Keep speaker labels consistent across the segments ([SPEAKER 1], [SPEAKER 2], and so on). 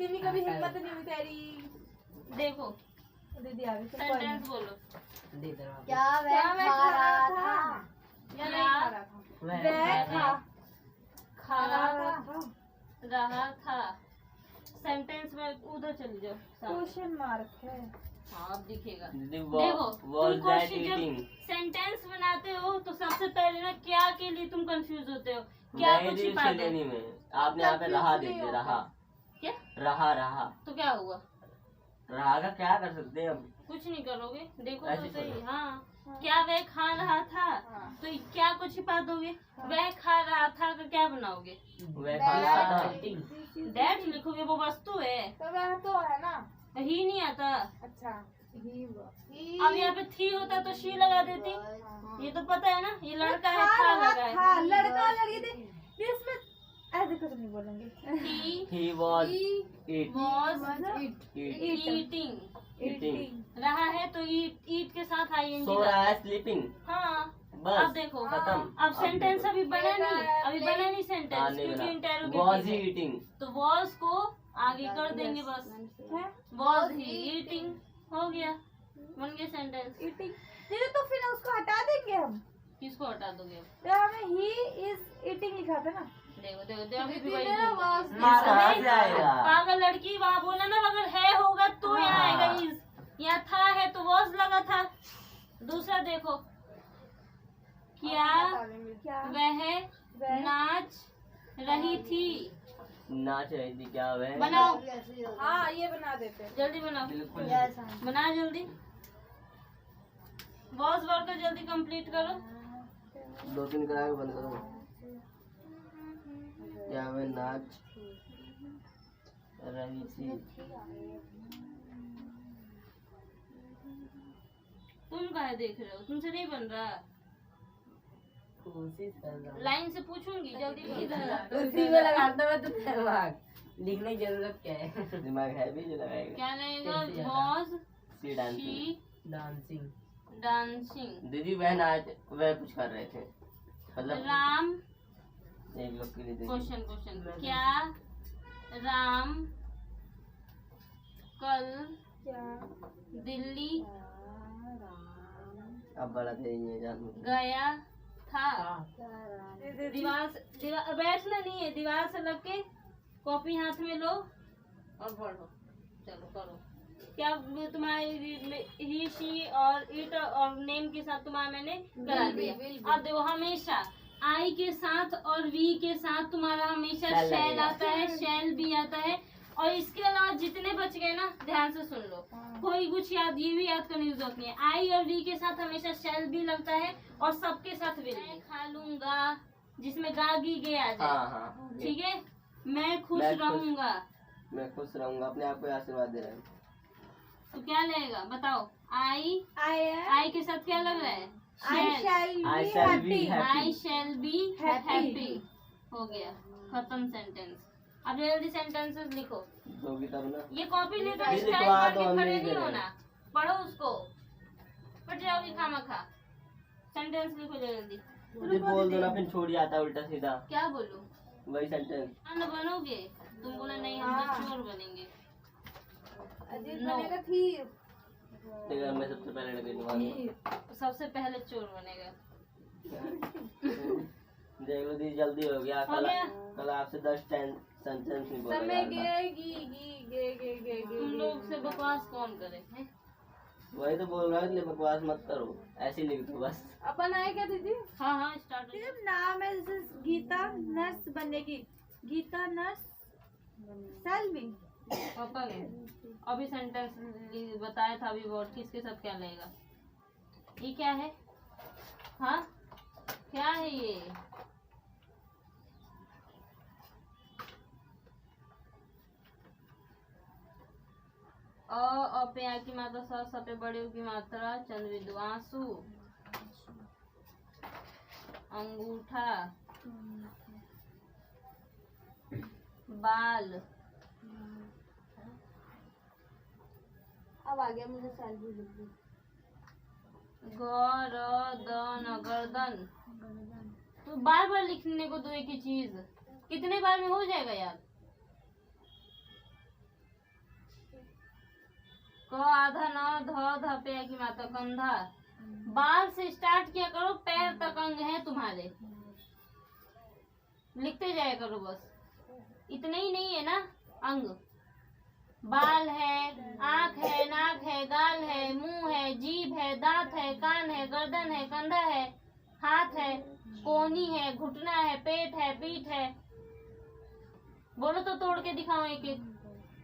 [SPEAKER 1] इतनी कभी हिम्मत नहीं हुई तेरी।
[SPEAKER 2] देखो
[SPEAKER 1] दीदी आ गई।
[SPEAKER 2] सेंटेंस बोलो।
[SPEAKER 1] क्या वह खा रहा था या नहीं खा रहा था? वह
[SPEAKER 2] खा
[SPEAKER 1] रहा
[SPEAKER 2] था। सेंटेंस में उधर चली जाओ।
[SPEAKER 1] क्वेश्चन मार्क है।
[SPEAKER 2] हाँ अब दिखेगा।
[SPEAKER 3] देखो
[SPEAKER 2] तुम क्वेश्चन जब सेंटेंस बनाते हो तो सबसे पहले ना क्या के लिए तुम कंफ्यूज होते हो, क्या कुछ छिपा दो।
[SPEAKER 3] आपने यहाँ पे रहा दे दिया, रहा
[SPEAKER 2] क्या
[SPEAKER 3] रहा
[SPEAKER 2] तो क्या हुआ?
[SPEAKER 3] रहा का क्या कर सकते हैं हम?
[SPEAKER 2] कुछ नहीं करोगे। देखो
[SPEAKER 3] ऐसे
[SPEAKER 2] तो सही।
[SPEAKER 3] करो।
[SPEAKER 2] हाँ क्या वह खा रहा था, तो क्या कुछ छिपा दोगे। वह खा रहा था का क्या बनाओगे?
[SPEAKER 3] वह खा रहा था।
[SPEAKER 2] दैट लिखोगे, वो वस्तु है।
[SPEAKER 1] तो वह तो है ना।
[SPEAKER 2] ही नहीं आता।
[SPEAKER 1] अच्छा
[SPEAKER 2] अब यहाँ पे थी होता तो शी लगा देती। ये तो पता है ना, ये लड़का है, था लगा है।
[SPEAKER 1] हाँ लड़का लड़की थे इसमें ऐसे कुछ नहीं बोलेंगे।
[SPEAKER 3] He was
[SPEAKER 2] eating रहा है तो ईट के साथ आएंगे।
[SPEAKER 3] सो रहा है, स्लीपिंग।
[SPEAKER 2] हाँ
[SPEAKER 3] बस
[SPEAKER 2] अब देखो
[SPEAKER 3] खत्म।
[SPEAKER 2] अब सेंटेंस अभी बना नहीं, अभी बना नहीं सेंटेंस क्योंकि
[SPEAKER 3] was
[SPEAKER 2] इंटेरोगेटिव
[SPEAKER 3] he
[SPEAKER 2] है।
[SPEAKER 3] eating?
[SPEAKER 2] तो वॉज को आगे कर देंगे बस। वॉज ही ईटिंग हो गया, बन गया सेंटेंस।
[SPEAKER 1] ईटिंग नहीं तो फिर उसको हटा देंगे हम।
[SPEAKER 2] किसको हटा दोगे अब?
[SPEAKER 1] तो हमें ही इज ईटिंग लिखा था ना।
[SPEAKER 2] देखो देखो देखो अभी भी वही
[SPEAKER 3] कहाँ से आएगा?
[SPEAKER 2] पागल लड़की, वहाँ बोला ना अगर है होगा तो यहाँ आएगा इज, यहाँ था है तो वॉज लगा था। दूसरा देखो क्या वह नाच रही थी।
[SPEAKER 3] नाच रही थी क्या वह?
[SPEAKER 2] बनाओ।
[SPEAKER 1] हाँ ये बना देते हैं।
[SPEAKER 2] जल्दी बनाओ,
[SPEAKER 3] बिल्कुल।
[SPEAKER 2] बना जल्दी। वॉज वर्क को जल्दी कंप्लीट करो।
[SPEAKER 3] 2-3 करा के बंद करो। क्या वह नाच रही थी?
[SPEAKER 2] तुम काहे देख रहे हो, तुमसे नहीं बन रहा।
[SPEAKER 3] कोशिश कर रहा हूँ।
[SPEAKER 2] लाइन से पूछूंगी जल्दी करो।
[SPEAKER 4] उसी में लगाता हुआ तो दिमाग लिखने की जरूरत क्या है?
[SPEAKER 3] दिमाग है भी जो लगाएगा।
[SPEAKER 2] क्या रहेगा? Was
[SPEAKER 3] she dancing.
[SPEAKER 2] She
[SPEAKER 4] dancing.
[SPEAKER 2] Dancing.
[SPEAKER 3] दीदी वह नाच, वह कुछ कर रहे थे, मतलब
[SPEAKER 2] राम
[SPEAKER 3] एक लोग के लिए दीदी।
[SPEAKER 2] क्वेश्चन क्या राम कल दिल्ली
[SPEAKER 3] अब बड़ा तेज जान।
[SPEAKER 2] गया था। दीवार बैठना नहीं है, दीवार से लग के कॉपी हाथ में लो और पढ़ो। चलो करो। क्या तुम्हारी ही शी और इट और नेम के साथ तुम्हारा मैंने करा दिया। अब देखो हमेशा आई के साथ और वी के साथ तुम्हारा हमेशा शैल आता है, शैल भी आता है। और इसके अलावा जितने बच गए ना ध्यान से सुन लो, कोई कुछ याद, ये भी याद करने की जरूरत नहीं है। आई और वी के साथ हमेशा शैल भी लगता है और सबके साथ विल भी। खा लूंगा जिसमें गा गी गे आ जाए।
[SPEAKER 3] हाँ
[SPEAKER 2] ठीक है। मैं खुश रहूंगा।
[SPEAKER 3] मैं खुश रहूंगा, अपने आप को आशीर्वाद दे रहा हूँ।
[SPEAKER 2] तो क्या लगेगा बताओ? आई के साथ क्या लग रहा है?
[SPEAKER 3] I shall be happy.
[SPEAKER 2] I shall be happy. हो गया, खत्म सेंटेंस। अब जल्दी सेंटेंसेस लिखो।
[SPEAKER 3] होगी तब ना।
[SPEAKER 2] ये कॉपी लेकर
[SPEAKER 3] ये
[SPEAKER 2] स्टाइल
[SPEAKER 3] लिखवा
[SPEAKER 2] करके
[SPEAKER 3] दो, हम
[SPEAKER 2] खड़े
[SPEAKER 3] नहीं
[SPEAKER 2] नहीं
[SPEAKER 3] करेंगे।
[SPEAKER 2] होना, पढ़ो उसको, फट जाओगी खामखा। सेंटेंस लिखो जल्दी।
[SPEAKER 3] मुझे बोल दो ना, फिर छोड़ जाता है उल्टा सीधा।
[SPEAKER 2] क्या बोलूं?
[SPEAKER 3] वही सेंटेंस।
[SPEAKER 2] बनोगे तुम, बोला नहीं हम तो चोर बनेंगे।
[SPEAKER 1] अजीत
[SPEAKER 2] No.
[SPEAKER 1] बनेगा थी।
[SPEAKER 3] लेकिन मैं सबसे पहले लगे दिमाग।
[SPEAKER 2] सबसे पहले चोर बनेगा।
[SPEAKER 3] देख लो दीदी, जल्दी हो गया।
[SPEAKER 2] हो गया?
[SPEAKER 3] कल आपसे 10 सेंटेंस नहीं बोला
[SPEAKER 1] समय
[SPEAKER 3] जा रहा था।
[SPEAKER 1] गे गी गी गे गे गे गे
[SPEAKER 2] तुम लोग से बकवास कौन करे हैं?
[SPEAKER 3] वही तो बोल रहा हूँ, इसलिए बकवास मत करो, ऐसे ही लिख दो बस।
[SPEAKER 1] अपन आए क्या दीदी?
[SPEAKER 2] हाँ स्टार्ट।
[SPEAKER 1] जब नाम है जैसे गीता नर्स बनेगी, गीता नर्स सेल्वी।
[SPEAKER 2] पापा ने अभी सेंटेंस बताया था, अभी वर्ड किसके साथ क्या लगेगा। ये क्या है? हाँ क्या है ये? अ पे आ की मात्रा, स पे बड़े की मात्रा, चंद्र बिंदु, आंसू, अंगूठा, बाल।
[SPEAKER 1] अब आ गया मुझे सेल्वी लिखनी।
[SPEAKER 2] गर्दन, गर्दन। तो बार बार लिखने को दो एक ही चीज, कितने बार में हो जाएगा यार? क आधा न ध ध पे की माता कंधा। बाल से स्टार्ट किया करो, पैर तक अंग है तुम्हारे, लिखते जाया करो बस। इतने ही नहीं है ना अंग, बाल है, आँख है, नाक है, गाल है, मुंह है, जीभ है, दांत है, कान है, गर्दन है, कंधा है, हाथ है, कोहनी है, घुटना है, पेट है, पीठ है। बोलो तो तोड़ के दिखाओ एक एक,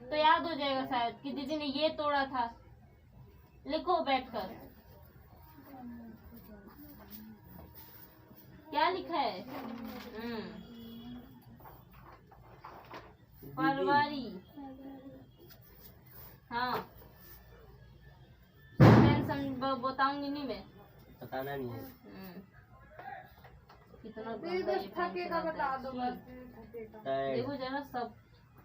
[SPEAKER 2] तो याद हो जाएगा शायद कि दीदी ने ये तोड़ा था। लिखो बैठकर, क्या लिखा है? परवारी। हाँ, बताऊंगी नहीं मैं,
[SPEAKER 3] बताना नहीं है।
[SPEAKER 2] कितना गंदा ये पेन
[SPEAKER 1] बता दो बस।
[SPEAKER 3] टायर्ड,
[SPEAKER 2] देखो जरा सब।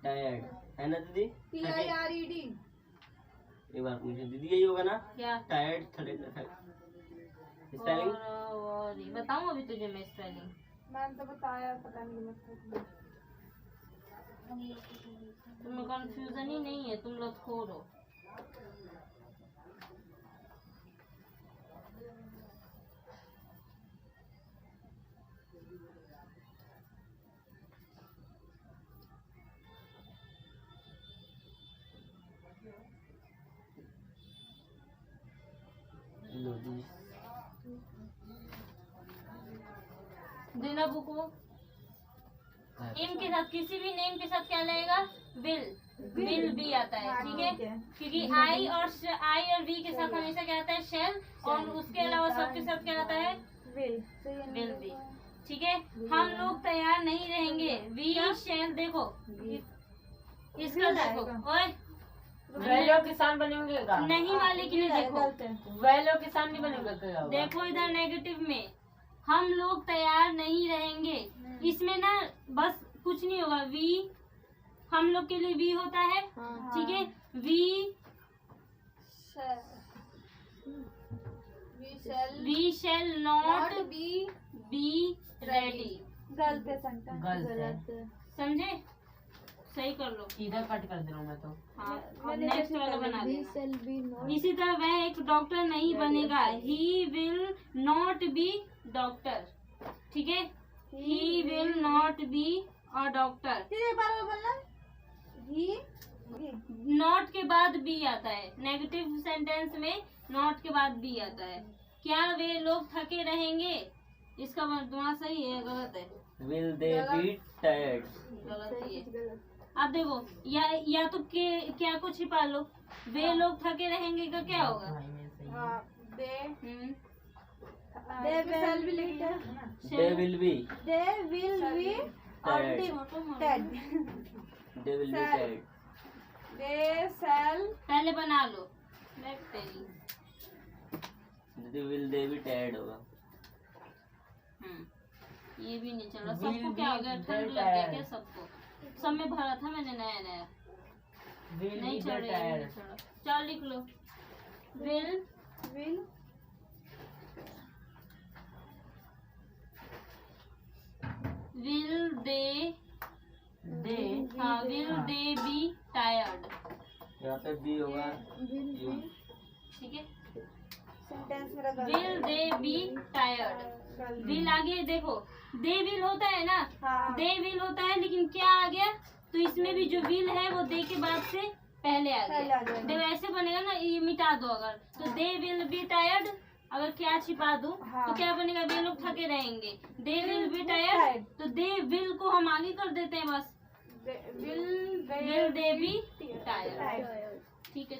[SPEAKER 3] टायर्ड है ना दीदी?
[SPEAKER 1] TIRED।
[SPEAKER 3] एक बार पूछे दीदी, यही होगा ना?
[SPEAKER 2] क्या?
[SPEAKER 3] टायर्ड स्पेलिंग
[SPEAKER 2] बताऊं अभी तुझे मैं स्पेलिंग?
[SPEAKER 1] मैंने तो बताया, पता नहीं मतलब।
[SPEAKER 2] तुम्हें कंफ्यूजन ही नहीं है, तुम लोग खोरो। देना बुक वो। नेम के साथ, किसी भी नेम के साथ क्या लगेगा? विल भी आता है, ठीक है? क्योंकि आई और वी के साथ हमेशा क्या आता है? शेल। और उसके अलावा सबके साथ क्या आता है? विल भी, ठीक है? हम लोग तैयार नहीं रहेंगे, वी शेल। देखो इसका, देखो ओए,
[SPEAKER 4] वैलो किसान बनेंगे का?
[SPEAKER 2] नहीं वाले के लिए देखो,
[SPEAKER 4] वैलो किसान नहीं बनेगा क्या?
[SPEAKER 2] देखो इधर नेगेटिव में, हम लोग तैयार नहीं रहेंगे। इसमें ना बस कुछ नहीं होगा, वी हम लोग के लिए वी होता है, ठीक है? We shall not be ready.
[SPEAKER 1] गलत।
[SPEAKER 2] समझे? सही कर लो,
[SPEAKER 4] इधर कट कर दे रहा हूँ मैं तो।
[SPEAKER 2] हाँ, अब नेक्स्ट वाला बना देना। इसी तरह वह एक डॉक्टर नहीं बनेगा, he will not be doctor, ठीक है? He will not be a doctor. Not के बाद बी आता है, नेगेटिव सेंटेंस में नॉट के बाद बी आता है। क्या वे लोग थके रहेंगे? इसका मतलब सही है गलत है?
[SPEAKER 3] Will they be tired?
[SPEAKER 2] गलत ही है। अब देखो, या तो क्या को छिपा लो, वे लोग थके रहेंगे का क्या होगा?
[SPEAKER 3] They will be tired.
[SPEAKER 2] पहले बना लो, तेरी।
[SPEAKER 3] दीदी विल दे बी टायर्ड होगा।
[SPEAKER 2] ये भी नहीं चल रहा। सबको क्या हो गया? ठंड लग गया क्या सबको? सब में भरा था मैंने नया नया, नहीं चल रहा। चलो लिख लो, विल हाँ, विल दे बी टायर्ड।
[SPEAKER 3] यहाँ पे बी होगा,
[SPEAKER 2] ठीक है? Will they be tired. Will आगे देखो, दे विल होता है ना? दे विल होता है, लेकिन क्या आ गया? तो इसमें भी जो विल है वो दे के बाद से पहले आ गया। दे वैसे बनेगा ना, ये मिटा दो अगर, तो दे विल बी टायर्ड। अगर क्या छिपा दूं तो क्या बनेगा? वे लोग थके रहेंगे। दे विल बी टायर्ड, तो दे विल को हम आगे कर देते हैं बस, विल दे बी टायर्ड, ठीक है?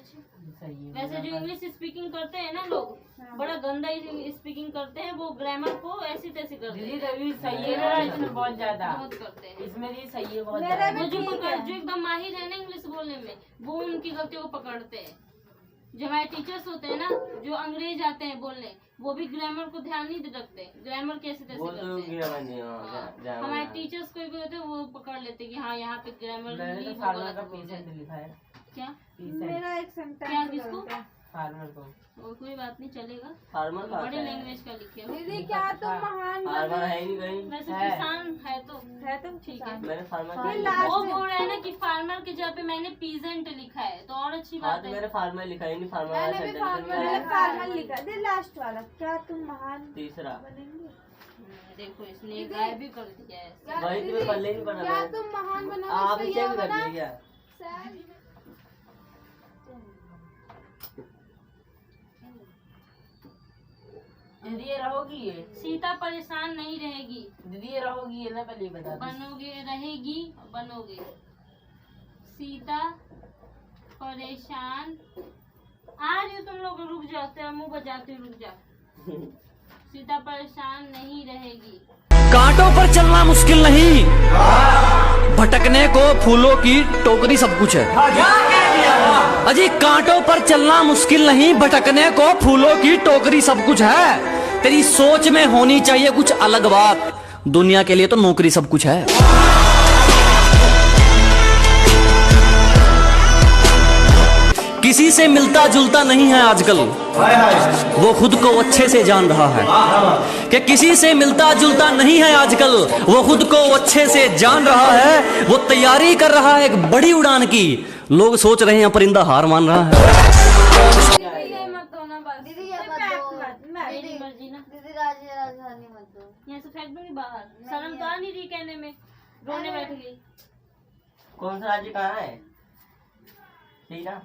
[SPEAKER 2] वैसे जो इंग्लिश स्पीकिंग करते हैं ना लोग, बड़ा गंदा स्पीकिंग करते हैं, वो ग्रामर को ऐसी तैसी करते हैं।
[SPEAKER 4] दीदी सही है ना, इसमें बहुत ज्यादा
[SPEAKER 2] बहुत करते हैं
[SPEAKER 4] इसमें भी सही है बहुत ज्यादा।
[SPEAKER 2] वो जो एकदम माहिर है ना इंग्लिश बोलने में, वो उनकी गलतियों को पकड़ते हैं। जो हमारे टीचर्स होते हैं ना, जो अंग्रेज आते हैं बोलने, वो भी ग्रामर को ध्यान नहीं रखते, ग्रामर कैसे तैसे करते हैं। हमारे टीचर्स कोई भी होते हैं वो पकड़ लेते हैं कि हाँ यहाँ पे ग्रामर
[SPEAKER 4] मैंने तो फार्मर का पेशेंट लिखा है।
[SPEAKER 2] क्या?
[SPEAKER 1] मेरा एक सेंटेंस
[SPEAKER 2] क्या? किसको?
[SPEAKER 4] फार्मर को
[SPEAKER 2] और कोई बात नहीं, चलेगा।
[SPEAKER 3] फार्मर का
[SPEAKER 2] बड़े लैंग्वेज का लिखे हो।
[SPEAKER 1] दीदी क्या तुम महान
[SPEAKER 3] फार्मर है ही नहीं कहीं।
[SPEAKER 2] वैसे
[SPEAKER 4] है।
[SPEAKER 2] किसान है तो
[SPEAKER 1] है तुम
[SPEAKER 2] ठीक है।
[SPEAKER 3] मैंने फार्मर
[SPEAKER 1] ये
[SPEAKER 3] लिखा है।
[SPEAKER 1] लास्ट
[SPEAKER 2] वो बोल रहे हैं ना कि फार्मर की जगह पे मैंने पीजेंट लिखा है, तो और अच्छी
[SPEAKER 3] हाँ
[SPEAKER 2] बात
[SPEAKER 3] तो
[SPEAKER 2] है।
[SPEAKER 3] मैंने फार्मर लिखा ही नहीं, फार्मर वाला
[SPEAKER 1] मैंने भी
[SPEAKER 3] sentence
[SPEAKER 1] फार्मर
[SPEAKER 3] नहीं
[SPEAKER 1] मैंने
[SPEAKER 3] आया।
[SPEAKER 1] फार्मर लिखा। दीदी लास्ट वाला, क्या तुम महान
[SPEAKER 3] तीसरा
[SPEAKER 1] बनेंगे?
[SPEAKER 2] देखो इसने गायब भी कर दिया है।
[SPEAKER 3] वही तुम्हें पल्ले ही नहीं पड़ा
[SPEAKER 1] क्या
[SPEAKER 3] मैं।
[SPEAKER 1] तुम महान बनोगे?
[SPEAKER 3] आप
[SPEAKER 1] इसका
[SPEAKER 3] इसे
[SPEAKER 1] ये
[SPEAKER 3] भी कर
[SPEAKER 1] होगा ना?
[SPEAKER 3] दिए क्या?
[SPEAKER 4] दीदी ये रहोगी ये
[SPEAKER 2] सीता परेशान नहीं रहेगी।
[SPEAKER 4] दीदी ये रहोगी ये ना पहले ही बता दो।
[SPEAKER 2] बनोगे, रहेगी, बनोगे। सीता परेशान, आ रही हो तुम लोग, रुक जाओ, तेरा मुंह बजाती हूँ, रुक जा। सीता परेशान नहीं रहेगी।
[SPEAKER 5] कांटों पर चलना मुश्किल नहीं, भटकने को फूलों की टोकरी सब कुछ है। अजी कांटों पर चलना मुश्किल नहीं, भटकने को फूलों की टोकरी सब कुछ है। तेरी सोच में होनी चाहिए कुछ अलग बात, दुनिया के लिए तो नौकरी सब कुछ है। किसी से मिलता जुलता नहीं है आजकल, वो खुद को अच्छे से जान रहा है। कि किसी से मिलता जुलता नहीं है आजकल, वो खुद को अच्छे से जान रहा है। वो तैयारी कर रहा है एक बड़ी उड़ान की, लोग सोच रहे हैं परिंदा हार मान रहा है।
[SPEAKER 1] ये मत दो ना बस।
[SPEAKER 6] दीदी ये
[SPEAKER 1] कोई
[SPEAKER 6] मत
[SPEAKER 1] पैक
[SPEAKER 6] दो।
[SPEAKER 1] मत, मैं
[SPEAKER 2] मेरी मर्जी ना।
[SPEAKER 6] दीदी राजधानी मत दो।
[SPEAKER 2] यहाँ से फेंक दूंगी बाहर। शर्म तो आ नहीं रही कहने में, रोने बैठ गई।
[SPEAKER 3] कौन सा राज्य कहाँ है? ठीक ना?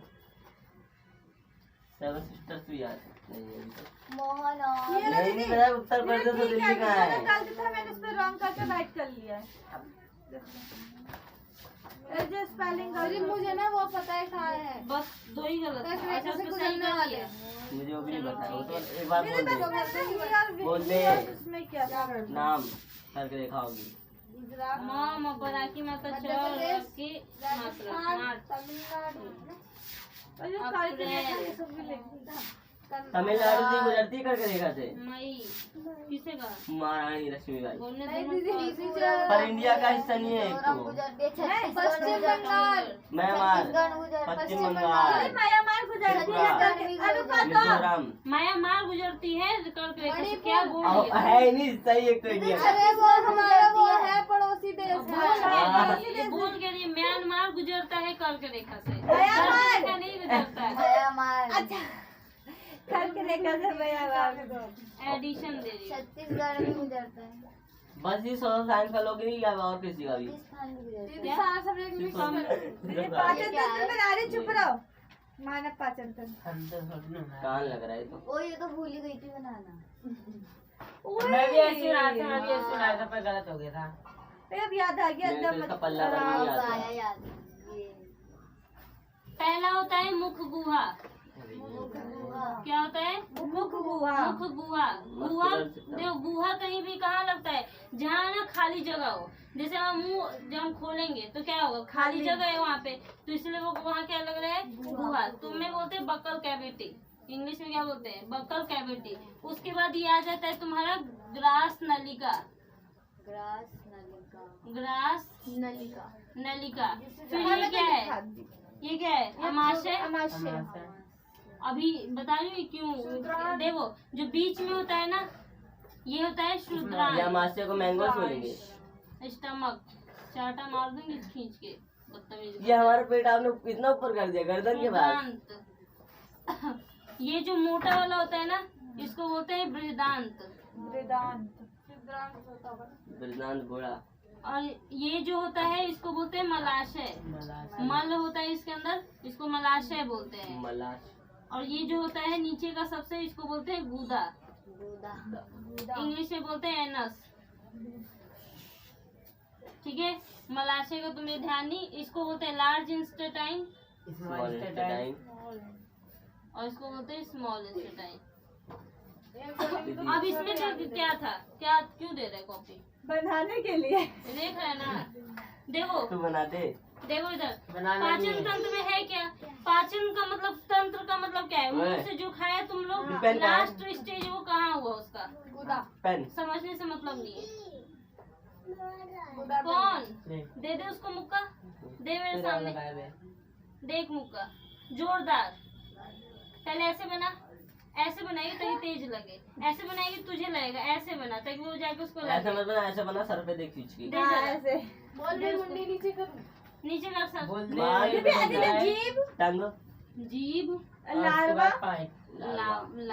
[SPEAKER 3] सेवन सिस्टर्स भी याद नहीं है अभी तक।
[SPEAKER 6] मोहन
[SPEAKER 1] ये
[SPEAKER 6] और
[SPEAKER 1] लो
[SPEAKER 3] नहीं
[SPEAKER 1] दीदी।
[SPEAKER 3] पता उत्तर प्रदेश और
[SPEAKER 1] ठीक
[SPEAKER 3] दिल्ली
[SPEAKER 1] है,
[SPEAKER 3] कहाँ
[SPEAKER 1] मैंने
[SPEAKER 3] है?
[SPEAKER 1] गलती था, मैंने उस पर रॉन्ग करके राइट कर लिया है। अब जो स्पेलिंग अरे मुझे ना वो पता है कहाँ है।
[SPEAKER 2] बस दो ही गलत है। अच्छा,
[SPEAKER 1] से
[SPEAKER 2] उसको सही
[SPEAKER 1] गुजरने
[SPEAKER 2] कर
[SPEAKER 1] वाले
[SPEAKER 2] लिया।
[SPEAKER 3] मुझे वो भी नहीं पता है। वो तो एक बार
[SPEAKER 1] मेरे
[SPEAKER 3] बोल
[SPEAKER 1] पास
[SPEAKER 3] दे,
[SPEAKER 1] बोल दे उसमें क्या था?
[SPEAKER 3] नाम करके देखा होगी।
[SPEAKER 2] माँ बराकी माता चौर की मात्रा मार्च
[SPEAKER 1] अरे काली ये सब भी लिख दी।
[SPEAKER 3] तमिलनाडु से गुजरती करके देखा थे।
[SPEAKER 2] मई किसे कहा?
[SPEAKER 3] महारानी लक्ष्मीबाई।
[SPEAKER 2] बोलने
[SPEAKER 1] नहीं
[SPEAKER 2] दो
[SPEAKER 1] दीदी,
[SPEAKER 2] ना।
[SPEAKER 1] दीदी
[SPEAKER 3] पर इंडिया का हिस्सा नहीं है एक
[SPEAKER 6] मिजोरम
[SPEAKER 3] तो।
[SPEAKER 6] गुजरती है,
[SPEAKER 1] पश्चिम बंगाल।
[SPEAKER 3] म्यांमार,
[SPEAKER 6] छत्तीसगढ़ गुजर
[SPEAKER 3] पश्चिम
[SPEAKER 1] अरे
[SPEAKER 3] बंगाल,
[SPEAKER 1] म्यांमार गुजरती है। अरे
[SPEAKER 3] मिजोरम।
[SPEAKER 2] म्यांमार गुजरती है करके देखो। क्या बोल रही
[SPEAKER 3] अब
[SPEAKER 2] है?
[SPEAKER 3] है नहीं सही एक तो इंडिया का।
[SPEAKER 1] अरे वो हमारा वो है पड़ोसी देश है।
[SPEAKER 2] ये बोल के रही म्यांमार गुजरता है करके देखा से।
[SPEAKER 1] म्यांमार।
[SPEAKER 2] करके नहीं गुजरता है।
[SPEAKER 6] म्यांमार।
[SPEAKER 1] करके देखा था म्यांमार।
[SPEAKER 2] एडिशन दे रही है।
[SPEAKER 6] छत्तीसगढ़ भी गुजरता है।
[SPEAKER 3] बस ये सोशल साइंस का लोग नहीं क्या और किसी का भी।
[SPEAKER 6] राजस्थान भी गुजरता है।
[SPEAKER 1] दीदी सारा सब्जेक्ट मिक्स कर। पाचन तंत्र में नारी चुप रहो। मानव पाचन तंत्र।
[SPEAKER 4] हम तो सोचने में
[SPEAKER 3] कान लग रहा है तो।
[SPEAKER 6] ओ ये तो भूल ही गई थी बनाना।
[SPEAKER 4] मैं भी ऐसे रहा था, मैं भी ऐसे रहा था, पर गलत हो गया था।
[SPEAKER 1] अब याद आ गया।
[SPEAKER 3] मेरे तो इसका पल्ला पर नहीं
[SPEAKER 6] अब
[SPEAKER 3] आता।
[SPEAKER 6] आया याद। ये
[SPEAKER 2] पहला होता है मुख गुहा। क्या होता है?
[SPEAKER 1] मुख गुहा।
[SPEAKER 2] मुख गुहा। गुहा देखो, गुहा कहीं भी कहाँ लगता है? जहाँ ना खाली जगह हो। जैसे हम मुंह जब हम खोलेंगे तो क्या होगा? खाली जगह है वहाँ पे, तो इसलिए वो वहाँ क्या लग रहा है? गुहा। तुम्हें बोलते हैं बक्कल कैविटी, इंग्लिश में क्या बोलते हैं? Buccal cavity. उसके बाद ये आ जाता है तुम्हारा ग्रास नलिका।
[SPEAKER 6] ग्रास नलिका।
[SPEAKER 2] ग्रास
[SPEAKER 6] नलिका।
[SPEAKER 2] नलिका। फिर ये क्या है? ये क्या है? अमाशय।
[SPEAKER 1] अमाशय।
[SPEAKER 2] अभी बता रही हूँ क्यों। देखो जो बीच में होता है ना, ये होता है
[SPEAKER 3] या
[SPEAKER 2] शूद्रांत।
[SPEAKER 3] मास्टर को मैंगोस बोलेंगे।
[SPEAKER 2] स्टमक चाटा मार दूंगी खींच के, बदतमीज।
[SPEAKER 3] ये हमारा पेट आपने इतना ऊपर कर दिया गर्दन के बाद।
[SPEAKER 2] शूद्रांत। ये जो मोटा वाला होता है ना, इसको बोलते हैं बृहदांत।
[SPEAKER 1] वेदांत।
[SPEAKER 3] बृहदांत घोड़ा।
[SPEAKER 2] और ये जो होता है इसको बोलते हैं मलाशय। मल होता है इसके अंदर, इसको मलाशय बोलते हैं।
[SPEAKER 3] मलाश।
[SPEAKER 2] और ये जो होता है नीचे का सबसे, इसको बोलते हैं गूदा।
[SPEAKER 6] गुदा।
[SPEAKER 2] इंग्लिश में बोलते हैं एनस। ठीक है, मलाशय का तुम्हें ध्यान नहीं। इसको बोलते हैं लार्ज इंस्टेटाइन
[SPEAKER 3] स्मॉल इंटेस्टाइन।
[SPEAKER 2] और इसको बोलते हैं स्मॉल इंस्टेटाइन। अब इसमें क्या था? क्या क्यों दे रहे कॉपी?
[SPEAKER 1] बनाने के लिए।
[SPEAKER 2] देख रहे हैं ना? देखो
[SPEAKER 3] तू बना दे।
[SPEAKER 2] देखो इधर,
[SPEAKER 4] बनाना नहीं
[SPEAKER 2] पाचन
[SPEAKER 4] है।
[SPEAKER 2] तंत्र में है क्या? पाचन का मतलब, तंत्र का मतलब क्या है? मुंह
[SPEAKER 3] वह।
[SPEAKER 2] से जो खाया तुम लोग,
[SPEAKER 3] डिपेंड है।
[SPEAKER 2] लास्ट स्टेज वो कहाँ हुआ उसका?
[SPEAKER 3] पेन।
[SPEAKER 2] समझने से मतलब नहीं है। कौन दे दे उसको मुक्का? दे मेरे सामने, देख मुक्का जोरदार। पहले ऐसे बना, ऐसे बनाएगी ताकि तेज लगे, ऐसे बनाएगी तुझे लगेगा, ऐसे बना ताकि वो जाके उसको
[SPEAKER 3] ऐसे
[SPEAKER 2] लगे।
[SPEAKER 3] मत बना, ऐसे बना, सर पे देख खींच के।
[SPEAKER 2] देख जरा।
[SPEAKER 1] ऐसे
[SPEAKER 2] नीचे कर सब।
[SPEAKER 4] बोल दे
[SPEAKER 3] मार के
[SPEAKER 1] जीभ
[SPEAKER 3] टांग
[SPEAKER 2] जीभ,
[SPEAKER 1] लार्वा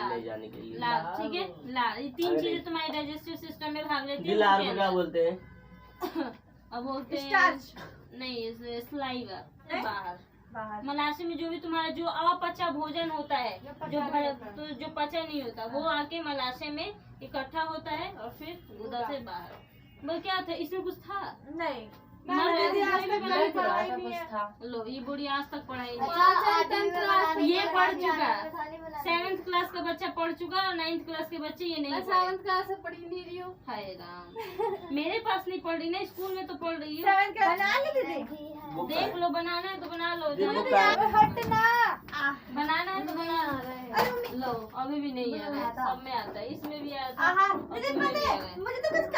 [SPEAKER 3] ले जाने के लिए।
[SPEAKER 2] लाल, ठीक है, लाल। ये 3 चीजें तुम्हारे डाइजेस्टिव सिस्टम में भाग लेती
[SPEAKER 3] ये
[SPEAKER 2] है।
[SPEAKER 3] लार्वा क्या बोलते हैं?
[SPEAKER 2] अब बोलते हैं
[SPEAKER 1] स्टार्च
[SPEAKER 2] नहीं, स्लाइवा बाहर।
[SPEAKER 1] बाहर
[SPEAKER 2] मलाशय में जो भी तुम्हारा जो अपचा भोजन होता है, तो जो पचा नहीं होता वो आके मलाशय में इकट्ठा होता है और फिर गुदा से बाहर। बस क्या था इसमें, कुछ था?
[SPEAKER 1] नहीं
[SPEAKER 2] मर
[SPEAKER 1] मैंने
[SPEAKER 2] गई,
[SPEAKER 1] आज
[SPEAKER 2] कोई भी
[SPEAKER 1] तक
[SPEAKER 2] बना
[SPEAKER 1] नहीं
[SPEAKER 2] के
[SPEAKER 1] पढ़ाई
[SPEAKER 4] ऐसा
[SPEAKER 1] नहीं
[SPEAKER 4] कुछ
[SPEAKER 1] है।
[SPEAKER 4] था।
[SPEAKER 2] लो ये बुढ़ी आज तक पढ़ाई नहीं।
[SPEAKER 6] अच्छा
[SPEAKER 2] ये पढ़ चुका, 7th क्लास का बच्चा पढ़ चुका और 9th क्लास के बच्चे ये नहीं पढ़े।
[SPEAKER 6] क्लास से पढ़ी नहीं रही हूँ।
[SPEAKER 2] हाय राम, मेरे पास नहीं पढ़ रही ना, स्कूल में तो पढ़ रही है।
[SPEAKER 1] 7 का बना ली दीदी।
[SPEAKER 3] वो
[SPEAKER 2] देख लो, बनाना है तो बना लो,
[SPEAKER 3] देखो
[SPEAKER 2] जल्दी
[SPEAKER 3] पैर-
[SPEAKER 1] हटना
[SPEAKER 2] बनाना है तो बना लो। अभी भी नहीं आ रहा है, सब में आता है, इसमें भी आता है,
[SPEAKER 1] आहा
[SPEAKER 2] और
[SPEAKER 1] दीदी
[SPEAKER 2] तुम्हें भी
[SPEAKER 1] पता
[SPEAKER 2] आ
[SPEAKER 1] है
[SPEAKER 2] रहा है।
[SPEAKER 1] मुझे तो कुछ